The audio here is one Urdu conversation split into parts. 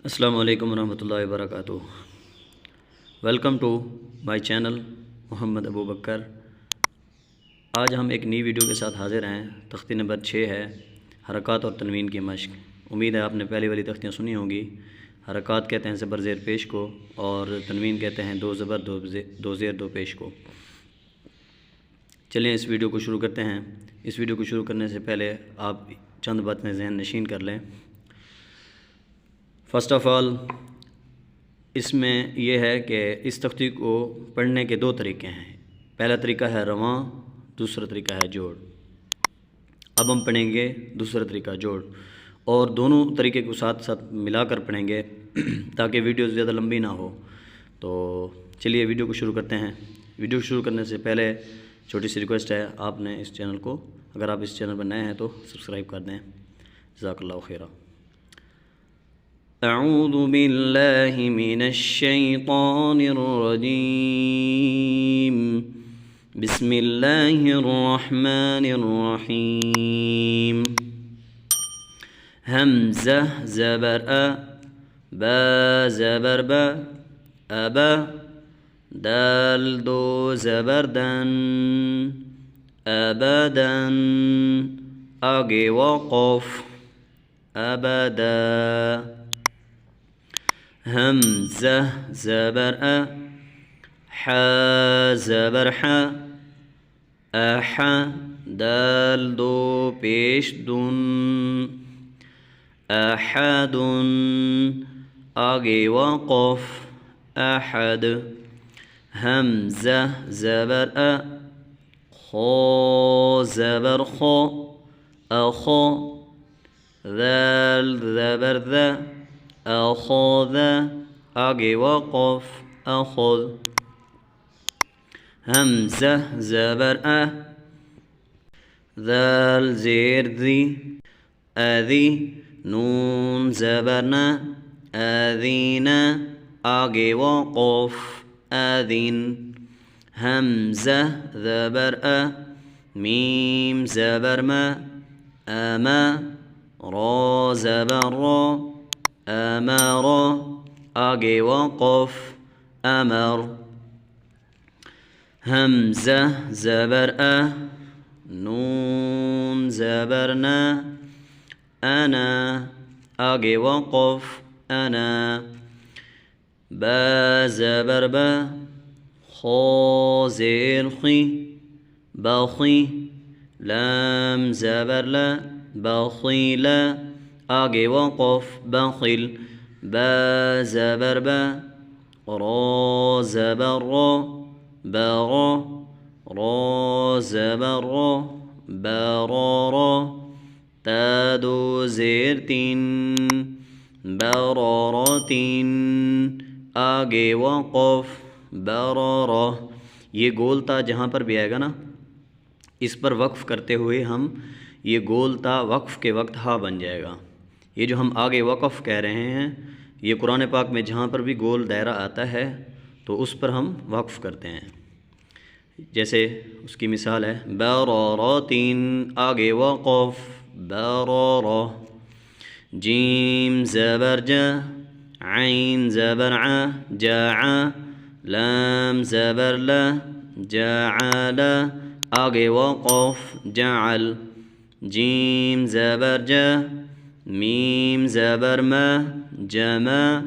السلام علیکم ورحمۃ اللہ وبرکاتہ۔ ویلکم ٹو مائی چینل محمد ابو بکر۔ آج ہم ایک نئی ویڈیو کے ساتھ حاضر ہیں۔ تختی نمبر 6 ہے حرکات اور تنوین کی مشق۔ امید ہے آپ نے پہلی والی تختیاں سنی ہوں گی۔ حرکات کہتے ہیں زبر زیر پیش کو، اور تنوین کہتے ہیں دو زبر دو زیر دو پیش کو۔ چلیں اس ویڈیو کو شروع کرتے ہیں۔ اس ویڈیو کو شروع کرنے سے پہلے آپ چند باتیں ذہن نشین کر لیں۔ فرسٹ آف آل اس میں یہ ہے کہ اس تختی کو پڑھنے کے دو طریقے ہیں۔ پہلا طریقہ ہے رواں، دوسرا طریقہ ہے جوڑ۔ اب ہم پڑھیں گے دوسرا طریقہ جوڑ، اور دونوں طریقے کو ساتھ ساتھ ملا کر پڑھیں گے تاکہ ویڈیو زیادہ لمبی نہ ہو۔ تو چلیے ویڈیو کو شروع کرتے ہیں۔ ویڈیو شروع کرنے سے پہلے چھوٹی سی ریکویسٹ ہے، آپ نے اس چینل کو، اگر آپ اس چینل پر نئے ہیں تو سبسکرائب کر دیں۔ جزاک اللہ خیرہ۔ اعوذ باللہ من الشیطان الرجیم، بسم اللہ الرحمن الرحیم۔ حمزہ زبر ا، با زبر با، ابا۔ دال دو زبر دن، ابدن۔ آگے وقف، ابدا۔ حمزہ زبر ا، ح زبر ح، اح۔ دال دو پیش دن، احد۔ آگے وقف، احد۔ حمزہ زبر ا، خو زبر خو، اخو۔ ذال زبر ذا، اخذ۔ آگے وقف، اخذ۔ حمزہ زبر ا، ذال زیر ذی، اذی۔ نون زبر ن، اذین۔ آگے وقف، اذن۔ حمزہ زبر ا، میم زبر م، اما۔ را زبر را، امر۔ آگے وقف، امر۔ حمزہ زبر ا، نون زبر ن، انا۔ آگے وقف، انا۔ با زبر با، خو زیر خی، بخی۔ لام زبر لا، بخیل۔ آگے وقف، بخل۔ با زبر با، را زبر را، برا۔ را زبر را، برارا۔ تا دو زیر تین، برارتین۔ آگے وقف، برارہ۔ یہ گول تا جہاں پر بھی آئے گا نا، اس پر وقف کرتے ہوئے ہم یہ گول تا وقف کے وقت ہا بن جائے گا۔ یہ جو ہم آگے وقف کہہ رہے ہیں، یہ قرآن پاک میں جہاں پر بھی گول دائرہ آتا ہے تو اس پر ہم وقف کرتے ہیں۔ جیسے اس کی مثال ہے برارتین، آگے وقف، برارہ۔ جیم زبر جا، عین زبر ع، جاع۔ لام زبر لا، جعل۔ آگے وقف، جعل۔ جیم زبر جا، میم زبر ما، جمع۔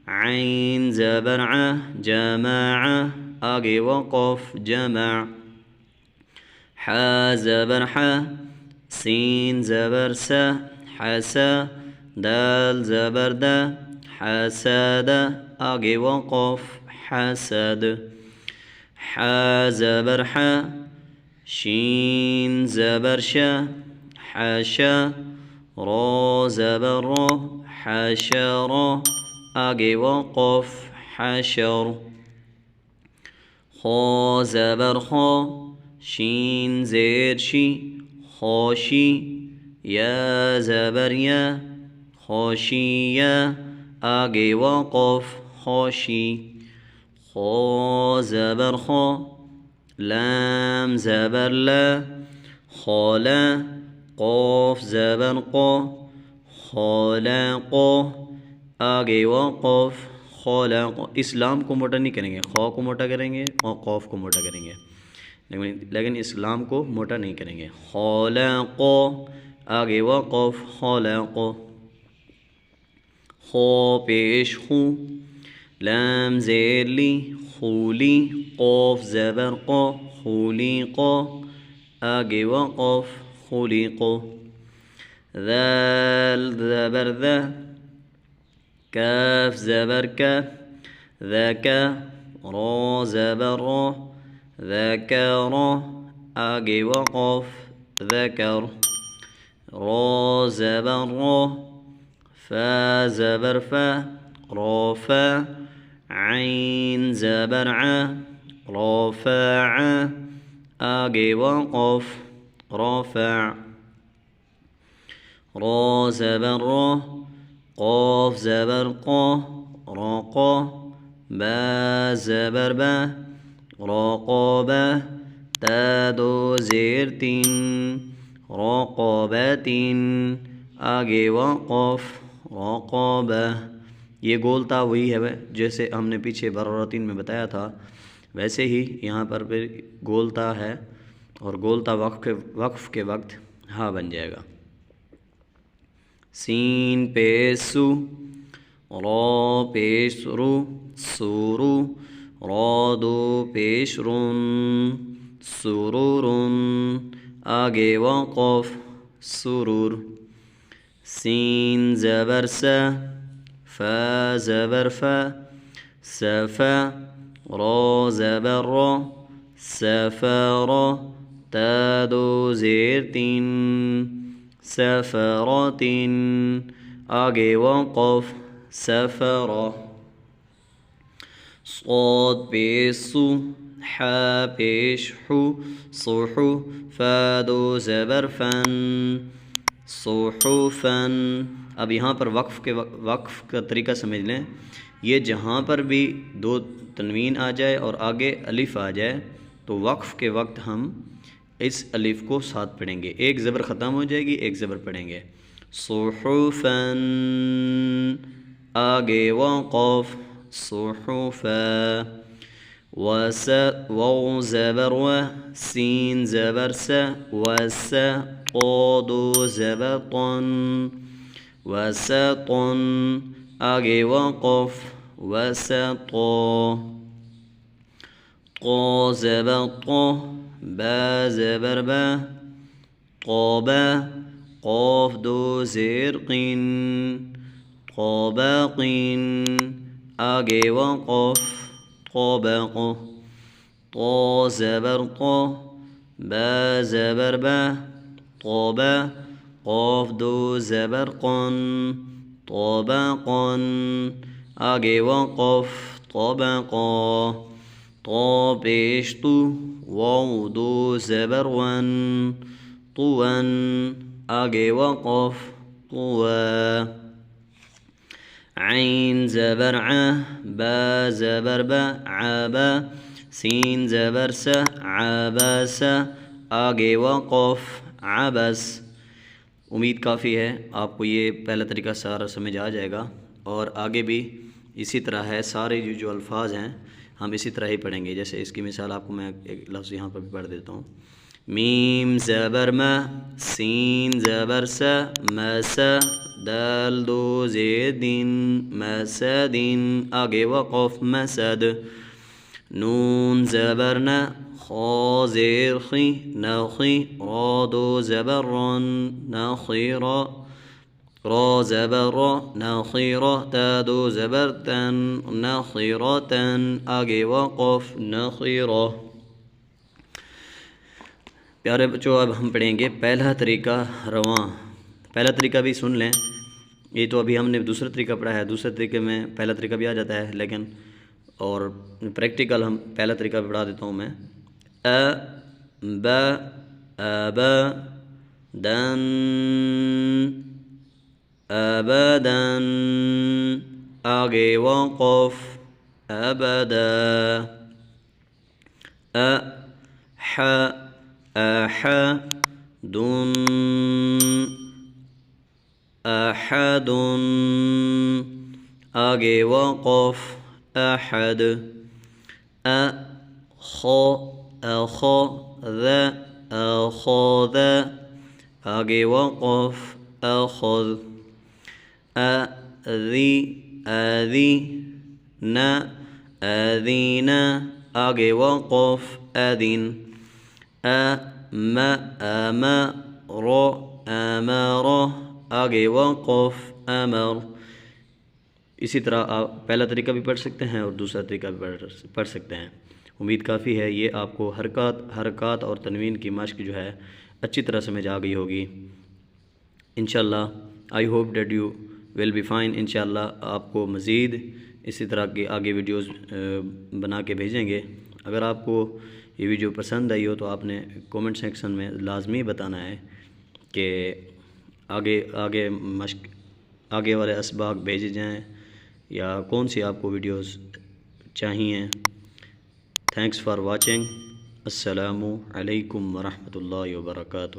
عین زبر ع، جمع۔ آگے وقف، جمع۔ ح زبر ح، سین زبر س، حسا۔ دال زبر د، حسد۔ آگے وقف، حسد۔ ح زبر ح، شین زبر ش، حشا۔ را زبر را، حشر۔ آگے وقف، حشر۔ خو زبر خو، شین زیر شی، خوشی۔ یا زبر یا، خوشیہ۔ آگے وقف، خوشی۔ خو زبر خو، لام زبر لا، خالا، قاف زبر قا، خالق، آگے وقف، خالق. اسلام کو موٹا نہیں کریں گے، خا کو موٹا کریں گے اور قاف کو موٹا کریں گے، لیکن اسلام کو موٹا نہیں کریں گے. خالق، آگے وقف، خالق. خو پیش خو، لام زیر لی، خولی، قاف زبر قا، خولق، آگے وقف، خلق. ذال زبر ذا، كاف زبر كا، ذاك، را زبر را، ذكر، آگے وقف، ذكر. را زبر را، فا زبر فا، رافع، عين زبر ع، رافع، آگے وقف، رافع. را زبر را، قاف زبر قا، راقا، با زبر با، راقابة، تا دو زیر تین، راقابة، آگے وقف، راقابة. یہ گولتا وہی ہے جیسے ہم نے پیچھے برراتین میں بتایا تھا، ویسے ہی یہاں پر پھر گولتا ہے، اور گولتا وقف کے وقت ہا بن جائے گا. سین پیش سو، را پیش رو، سورو، را دو پیش رون، سرورون، آگے وقف، سرور. سین زبر سا، فا زبر فا، سفا، را زبر را، سفارا، تا دو زیر تین، سفرات، آگے وقف، سفرا. صاد پیش سو، حا پیش حو، صحو، فا دو زبر فن، صحفن. اب یہاں پر وقف کا طریقہ سمجھ لیں. یہ جہاں پر بھی دو تنوین آ جائے اور آگے الف آ جائے تو وقف کے وقت ہم اس الف کو ساتھ پڑھیں گے. ایک زبر ختم ہو جائے گی، ایک زبر پڑھیں گے. صحفن، آگے وقف، صحفا. واو زبر و، سین زبر س، وس، طا زبر طن، وسطن، آگے وقف، وسطا. طا زبر طا، با زبر با، طابا، قاف دو زیر قین، طابقین، آگے وقف، طابق. طا زبر طا، با زبر با، طابا، قاف دو زبر قن، طابقن، آگے وقف، طابقا. طا پیش تو، واو دو زبر ون، طون، آگے وقف، طوا. عین زبر ع، با زبر با، عابا، سین زبر س، عابس، آگے وقف، عبس. امید کافی ہے آپ کو یہ پہلا طریقہ سارا سمجھ آ جائے گا، اور آگے بھی اسی طرح ہے. سارے جو الفاظ ہیں ہم اسی طرح ہی پڑھیں گے. جیسے اس کی مثال آپ کو میں ایک لفظ یہاں پر بھی پڑھ دیتا ہوں. میم زبر ما، سین زبر سا، مس، دال دو زیدین، مسدین، آگے وقف، مسد. نون زبر نا، خا زیر خی، نخی، را دو زبر رن، نخیرا، را زبر را، نخیرا، تا دو زبر تن، نخیرتن، آگے وقف، نخیرا. پیارے بچوں اب ہم پڑھیں گے پہلا طریقہ رواں. پہلا طریقہ بھی سن لیں. یہ تو ابھی ہم نے دوسرا طریقہ پڑھا ہے، دوسرے طریقے میں پہلا طریقہ بھی آ جاتا ہے، لیکن اور پریکٹیکل ہم پہلا طریقہ بھی پڑھا دیتا ہوں میں. ب، اب، دن، ابدن، آگے وقف، ابدا. أحد أحد آگے وقف أحد أخذ أخذ آگے وقف أخذ أذن أذن آگے وقف أذن أمر أمر آگے وقف أمر. اسی طرح آپ پہلا طریقہ بھی پڑھ سکتے ہیں اور دوسرا طریقہ بھی پڑھ سکتے ہیں. امید کافی ہے یہ آپ کو حرکات اور تنوین کی مشق جو ہے اچھی طرح سمجھ آ گئی ہوگی. انشاءاللہ I hope that you will be fine. انشاءاللہ آپ کو مزید اسی طرح کی آگے ویڈیوز بنا کے بھیجیں گے. اگر آپ کو یہ ویڈیو پسند آئی ہو تو آپ نے کومنٹ سیکشن میں لازمی بتانا ہے کہ آگے مشق آگے والے اسباق بھیجے جائیں یا کون سی آپ کو ویڈیوز چاہیے. Thanks for watching. السلام علیکم ورحمۃ اللہ وبرکاتہ.